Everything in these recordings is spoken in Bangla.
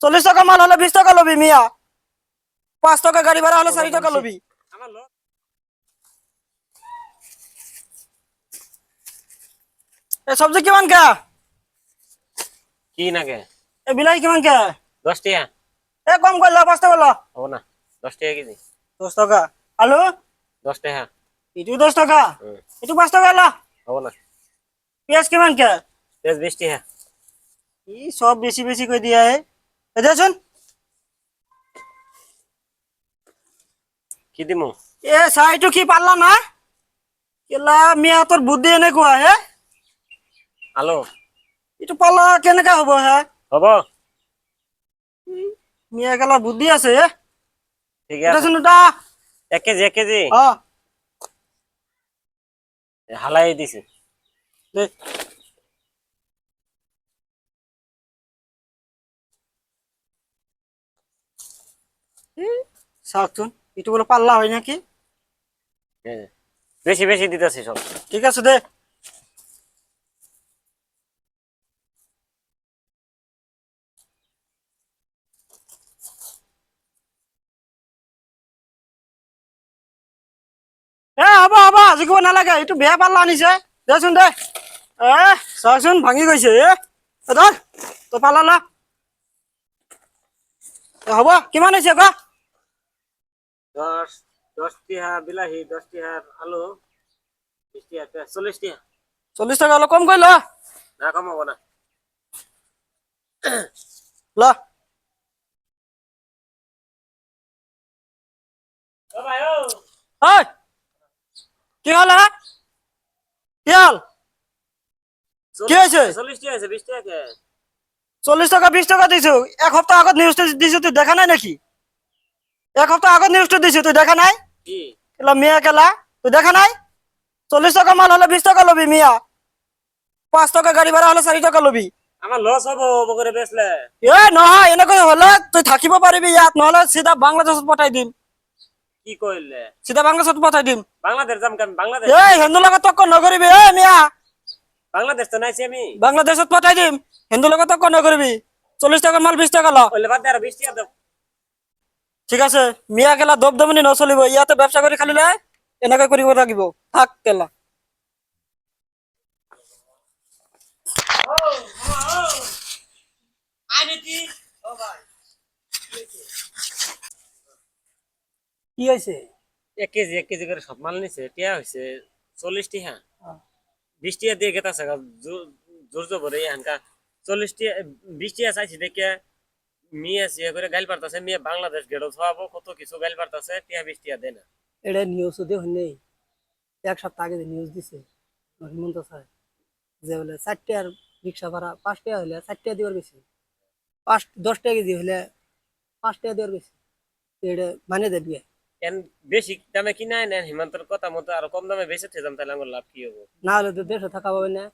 40 টাকা মাল হলে 20 টাকা লবি মিয়া, 5 টাকা গাড়ি ভাড়া হলে 4 টাকা লবি। এ সবজি কিমান কে? কি নাগে? এ বিলাহি কিমান কে? 10 টাকা। এ কম করলো 5 টাকা লো। হবো না, 10 টাকা কেজি। 10 টাকা। আলু 10 টাকা। এটু 10 টাকা, এটু 5 টাকা লো। হবো না, পেঁয়াজ কিমান কে? পেঁয়াজ 20 টাকা। ই সব বেশি বেশি কই দিয়া হে। এ দেখুন কি দিমু? এ সাইটু কি পারলা না? কেলা মিয়া তোর বুদ্ধি এনে কোয়া হে? আলু এটু পারলা কেনেকা হবো হে? হবো। মিয়া গেলা বুদ্ধি আছে হে? ঠিক এটা আছে, শুন এটা। 1 কেজি 1 কেজি হ্যাঁ হালাই দিছি। দে। সাউথুন এটু বলে পাল্লা হয় নাকি? হ্যাঁ, বেশি বেশি দিতেছি সব। ঠিক আছে দে। এ হবা হবা জিকিব নালাগে, এইটো বেয়া পাল্লা আনিছে। দেচোন দে। এ চাচোন ভাঙি গৈছে এ। ধৰ তো পাল্লা লা। হ'ব কিমান হৈছে ক? 10 টাকা বিলাহি, 10 টাকা আলু, 20 টাকা পেঁয়াজ, 40 টাকা। 40 টাকা অলপ কম কৰি ল। না কম হবো না। ল ও ভাই ও, ঐ কি হল হা? কি হল? কি হয়েছে? 40 টাকা আছে, 20 টাকা কে? 40 টাকা 20 টাকা দিছো, এক সপ্তাহ আগত নিউজটা দিছো, তুই দেখা নাই নাকি? এক সপ্তাহ আগত নিউজটা দিছো, তুই দেখা নাই? কি কেলা মিয়া কেলা তুই দেখা নাই? 40 টাকা মাল হলে 20 টাকা লবি মিয়া, 5 টাকা গাড়ি ভাড়া হলে 4 টাকা লবি। আমার লস হবো বকরে বেচলে। এ নহয় এনেকৈ হলে তুই থাকিব পাৰিবি ইয়াত, নহলে চিধা বাংলাদেশত পঠাই দিম। কি কইলে? চিধা বাংলাদেশত পঠাই দিম। বাংলাদেশ যাম কেন? বাংলাদেশ এই হিন্দু লগত তক নকৰিবি এ মিয়া। বাংলাদেশ তো নাইছি আমি। বাংলাদেশত পঠাই দিম, হিন্দু লগত তক নকৰিবি। 40 টাকা মাল 20 টাকা ল। ওইলে বাদ দে আর 20 টাকা দাও। ঠিক আছে মিয়া কেলা দবদমনি নচলিব, ইয়াতে ব্যবসা কৰি খালি নাই এনেকৈ কৰিব লাগিব। থাক কেলা। কি হয়েছে? 1 কেজি করে সব মাল নিছে, টিয়া হইছে 40 টাকা। 20 টাকা দিয়ে গেতাছে জোর জবরে হানকা। 40 টাকা 20 টাকা চাইছি দেখে মিয়া সিয়া করে গাইল পারতাছে, মিয়া বাংলাদেশ গেড়ো খাওয়াবো কত কিছু গাইল পারতাছে, টিয়া 20 টাকা দেয় না। এটা নিউজ দিয়ে নেই, এক সপ্তাহ আগে নিউজ দিছে হিমন্ত স্যার, যে বলে 4 টাকার রিক্সা ভাড়া 5 টাকা হলে 4 টাকা দেওয়ার বেশি, 10 টাকা কেজি হলে 5 টাকা দেওয়ার বেশি। এটা মানে দেবি কেন বেশি দামে কিনাই নেন, হিমান্তর কথা মতো আর কম দামে বেঁচে থেতাম, তাহলে আমার লাভ কি হবো? না হলে তো দেশে থাকা হবে না,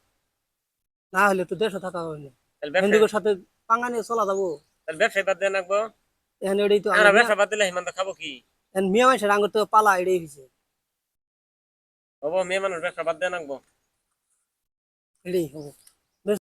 না হলে তো দেশে থাকা হবে না। তাহলে ব্যবসা, হিন্দুদের সাথে পাঙ্গা নিয়ে চলা যাবো। তাহলে ব্যবসায় বাদ দেন রাখবো। এখন এটাই তো আমরা ব্যবসা বাদ দিলে হিমান্ত খাবো কি? মিয়া মানুষের আঙুর তো পালা এটাই হয়েছে, হবো মেয়ে মানুষ ব্যবসা বাদ দেন রাখবো। এটাই হবো।